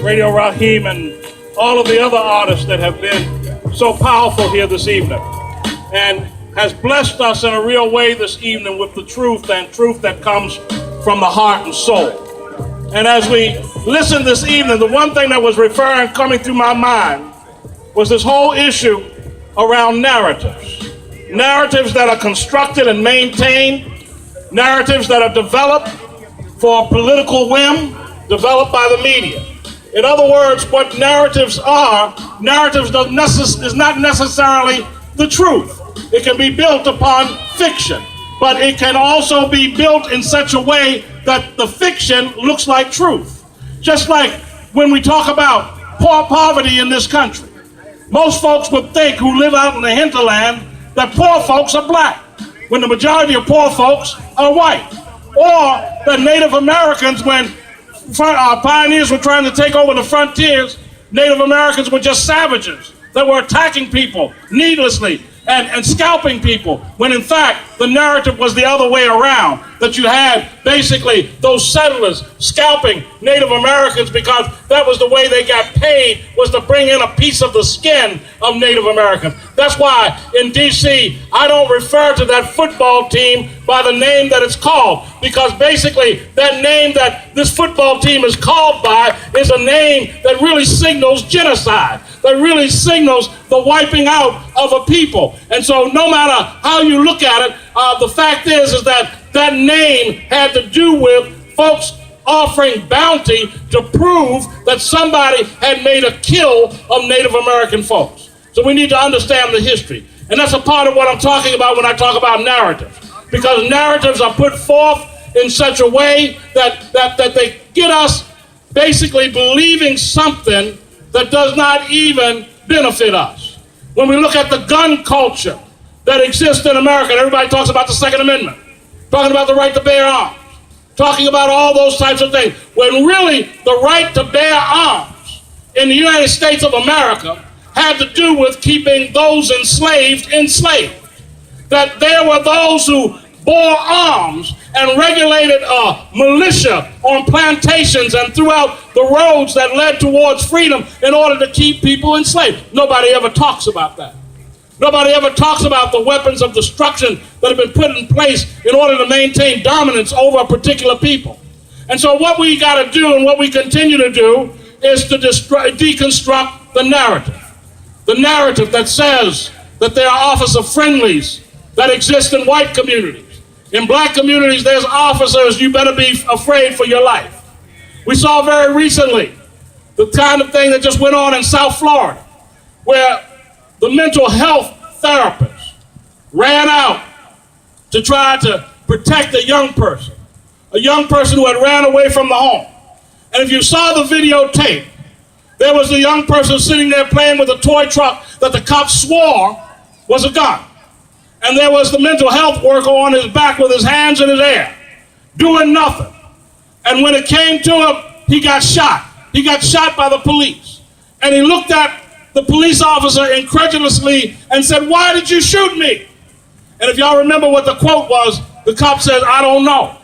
Radio Raheem, and all of the other artists that have been so powerful here this evening, and has blessed us in a real way this evening with the truth, and truth that comes from the heart and soul. And as we listen this evening, the one thing that was coming through my mind was this whole issue around narratives. Narratives that are constructed and maintained, narratives that are developed for political whim, developed by the media. In other words, what narratives are, narratives is not necessarily the truth. It can be built upon fiction, but it can also be built in such a way that the fiction looks like truth. Just like when we talk about poverty in this country, most folks would think who live out in the hinterland that poor folks are black, when the majority of poor folks are white. Or that Native Americans, when pioneers were trying to take over the frontiers, Native Americans were just savages that were attacking people needlessly and scalping people, when in fact the narrative was the other way around, that you had basically those settlers scalping Native Americans because that was the way they got paid, was to bring in a piece of the skin of Native Americans. That's why in DC, I don't refer to that football team by the name that it's called, because basically that name that this football team is called by is a name that really signals genocide, that really signals the wiping out of a people. And so no matter how you look at it, the fact is that that name had to do with folks offering bounty to prove that somebody had made a kill of Native American folks. So we need to understand the history. And that's a part of what I'm talking about when I talk about narratives. Because narratives are put forth in such a way that they get us basically believing something that does not even benefit us. When we look at the gun culture that exists in America, and everybody talks about the Second Amendment, talking about the right to bear arms, talking about all those types of things, when really the right to bear arms in the United States of America had to do with keeping those enslaved. That there were those who bore arms and regulated militia on plantations and throughout the roads that led towards freedom in order to keep people enslaved. Nobody ever talks about that. Nobody ever talks about the weapons of destruction that have been put in place in order to maintain dominance over a particular people. And so what we got to do and what we continue to do is to deconstruct the narrative. The narrative that says that there are officer friendlies that exist in white communities. In black communities, there's officers, you better be afraid for your life. We saw very recently the kind of thing that just went on in South Florida, where the mental health therapist ran out to try to protect a young person who had ran away from the home. And if you saw the videotape, there was the young person sitting there playing with a toy truck that the cop swore was a gun. And there was the mental health worker on his back with his hands in his air, doing nothing. And when it came to him, he got shot. He got shot by the police. And he looked at the police officer incredulously and said, "Why did you shoot me?" And if y'all remember what the quote was, the cop says, "I don't know."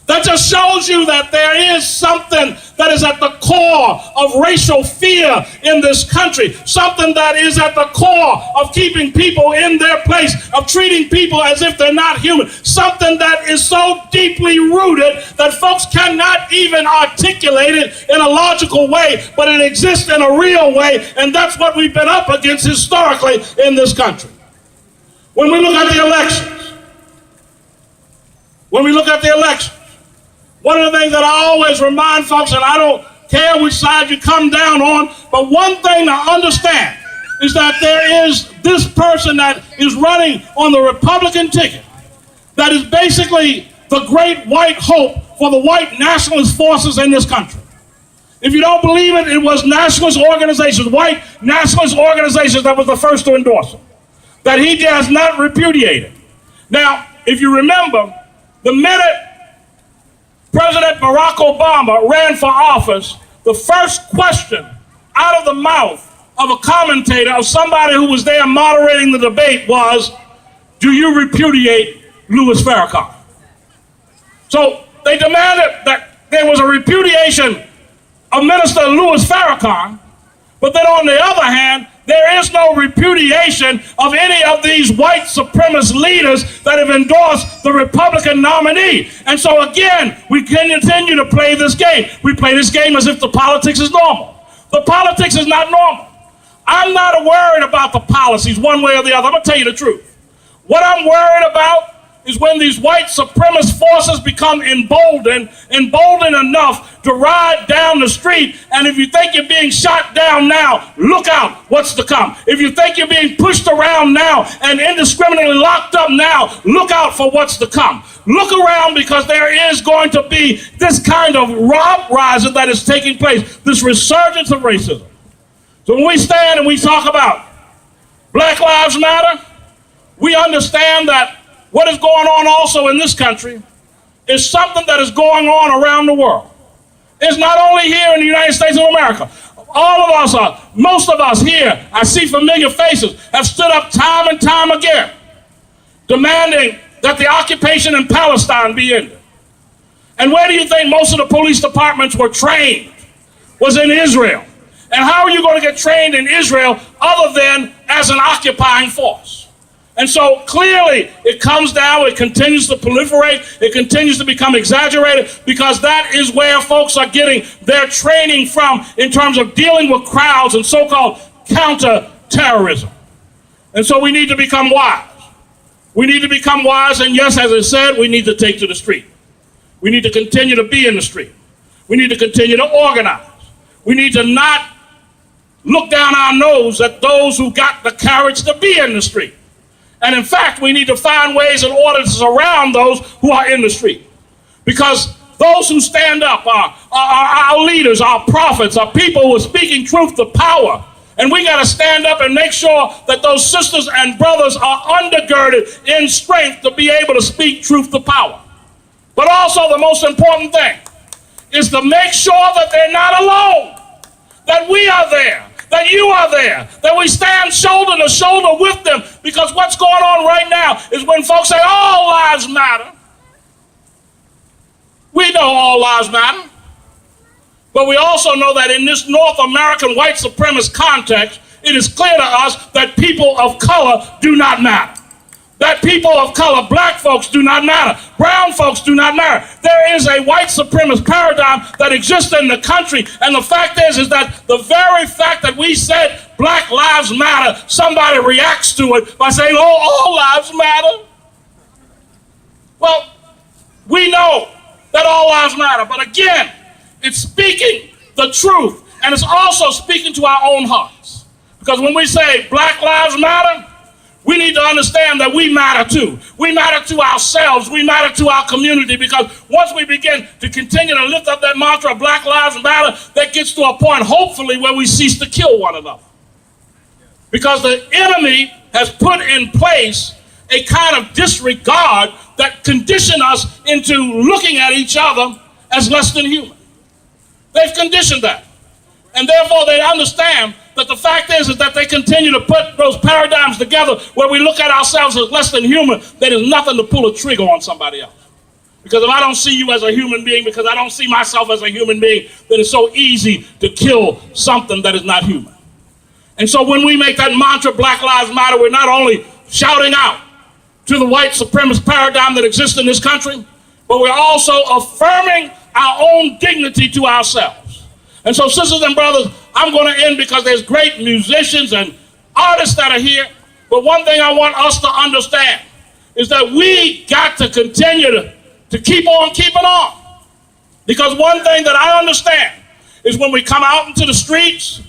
That just shows you that there is something that is at the core of racial fear in this country, something that is at the core of keeping people in their place, of treating people as if they're not human, something that is so deeply rooted that folks cannot even articulate it in a logical way, but it exists in a real way, and that's what we've been up against historically in this country. When we look at the elections, one of the things that I always remind folks, and I don't care which side you come down on, but one thing to understand is that there is this person that is running on the Republican ticket that is basically the great white hope for the white nationalist forces in this country. If you don't believe it, it was nationalist organizations, white nationalist organizations that was the first to endorse him, that he has not repudiated. Now, if you remember, the minute President Barack Obama ran for office, the first question out of the mouth of a commentator, of somebody who was there moderating the debate, was, "Do you repudiate Louis Farrakhan?" So they demanded that there was a repudiation of Minister Louis Farrakhan, but then on the other hand, there is no repudiation of any of these white supremacist leaders that have endorsed the Republican nominee. And so again, we continue to play this game. We play this game as if the politics is normal. The politics is not normal. I'm not worried about the policies one way or the other. I'm going to tell you the truth. What I'm worried about is when these white supremacist forces become emboldened enough to ride down the street, and if you think you're being shot down now, look out what's to come. If you think you're being pushed around now and indiscriminately locked up now, look out for what's to come. Look around, because there is going to be this kind of uprising that is taking place, this resurgence of racism. So when we stand and we talk about Black Lives Matter, we understand that what is going on also in this country is something that is going on around the world. It's not only here in the United States of America. All of us, most of us here, I see familiar faces, have stood up time and time again, demanding that the occupation in Palestine be ended. And where do you think most of the police departments were trained? Was in Israel. And how are you going to get trained in Israel other than as an occupying force? And so clearly it comes down, it continues to proliferate, it continues to become exaggerated, because that is where folks are getting their training from in terms of dealing with crowds and so-called counter-terrorism. And so we need to become wise. We need to become wise, and yes, as I said, we need to take to the street. We need to continue to be in the street. We need to continue to organize. We need to not look down our nose at those who got the courage to be in the street. And in fact, we need to find ways in order to surround those who are in the street. Because those who stand up are our leaders, our prophets, our people who are speaking truth to power. And we got to stand up and make sure that those sisters and brothers are undergirded in strength to be able to speak truth to power. But also the most important thing is to make sure that they're not alone, that we are there, that you are there, that we stand shoulder to shoulder with them, because what's going on right now is when folks say all lives matter. We know all lives matter, but we also know that in this North American white supremacist context, it is clear to us that people of color do not matter. That people of color, black folks, do not matter. Brown folks do not matter. There is a white supremacist paradigm that exists in the country, and the fact is that the very fact that we said Black Lives Matter, somebody reacts to it by saying, oh, all lives matter. Well, we know that all lives matter, but again, it's speaking the truth, and it's also speaking to our own hearts. Because when we say Black Lives Matter, we need to understand that we matter too. We matter to ourselves. We matter to our community, because once we begin to continue to lift up that mantra of Black Lives Matter, that gets to a point, hopefully, where we cease to kill one another. Because the enemy has put in place a kind of disregard that conditioned us into looking at each other as less than human. They've conditioned that. And therefore they understand that the fact is that they continue to put those paradigms together where we look at ourselves as less than human. There is nothing to pull a trigger on somebody else. Because if I don't see you as a human being, because I don't see myself as a human being, then it's so easy to kill something that is not human. And so when we make that mantra, Black Lives Matter, we're not only shouting out to the white supremacist paradigm that exists in this country, but we're also affirming our own dignity to ourselves. And so, sisters and brothers, I'm going to end because there's great musicians and artists that are here. But one thing I want us to understand is that we got to continue to keep on keeping on. Because one thing that I understand is when we come out into the streets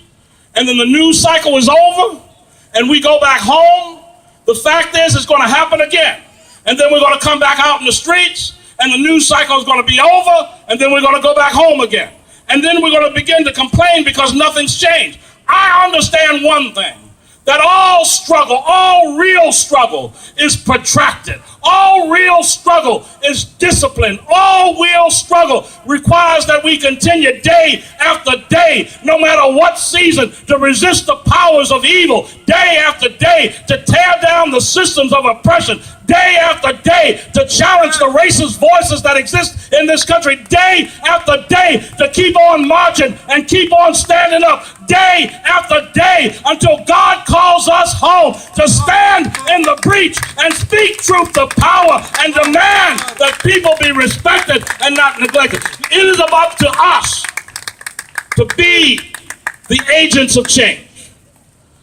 and then the news cycle is over and we go back home, the fact is it's going to happen again. And then we're going to come back out in the streets and the news cycle is going to be over, and then we're going to go back home again. And then we're going to begin to complain because nothing's changed. I understand one thing, that all struggle, all real struggle is protracted. All real struggle is discipline. All real struggle requires that we continue day after day, no matter what season, to resist the powers of evil, day after day, to tear down the systems of oppression, day after day to challenge the racist voices that exist in this country, day after day to keep on marching and keep on standing up, day after day until God calls us home to stand in the breach and speak truth to power and demand that people be respected and not neglected. It is up to us to be the agents of change.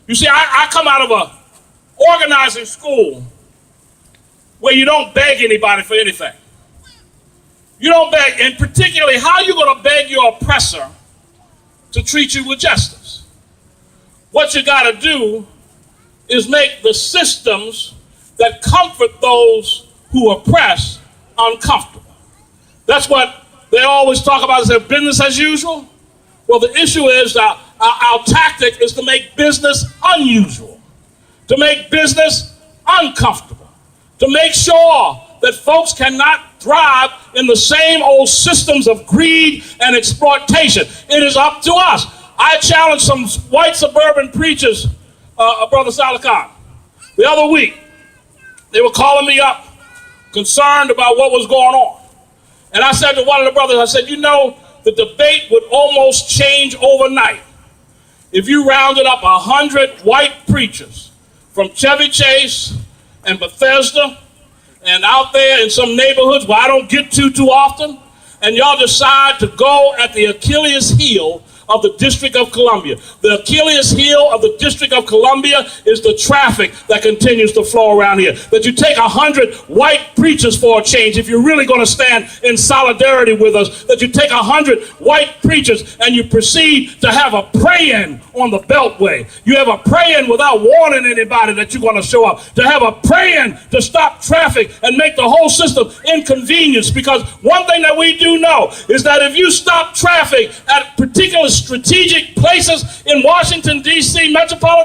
You see, I come out of a organizing school where you don't beg anybody for anything. You don't beg, and particularly, how are you going to beg your oppressor to treat you with justice? What you got to do is make the systems that comfort those who oppress uncomfortable. That's what they always talk about as business as usual. Well, the issue is that our tactic is to make business unusual, to make business uncomfortable, to make sure that folks cannot thrive in the same old systems of greed and exploitation. It is up to us. I challenged some white suburban preachers, Brother Salakan, the other week. They were calling me up, concerned about what was going on. And I said to one of the brothers, I said, you know, the debate would almost change overnight if you rounded up 100 white preachers from Chevy Chase and Bethesda and out there in some neighborhoods where I don't get to too often, and y'all decide to go at the Achilles heel of the District of Columbia. The Achilles heel of the District of Columbia is the traffic that continues to flow around here. That you take 100 white preachers for a change, if you're really going to stand in solidarity with us, that you take 100 white preachers and you proceed to have a pray-in on the Beltway. You have a pray-in without warning anybody that you're going to show up. To have a pray-in to stop traffic and make the whole system inconvenienced. Because one thing that we do know is that if you stop traffic at particular strategic places in Washington, D.C. metropolitan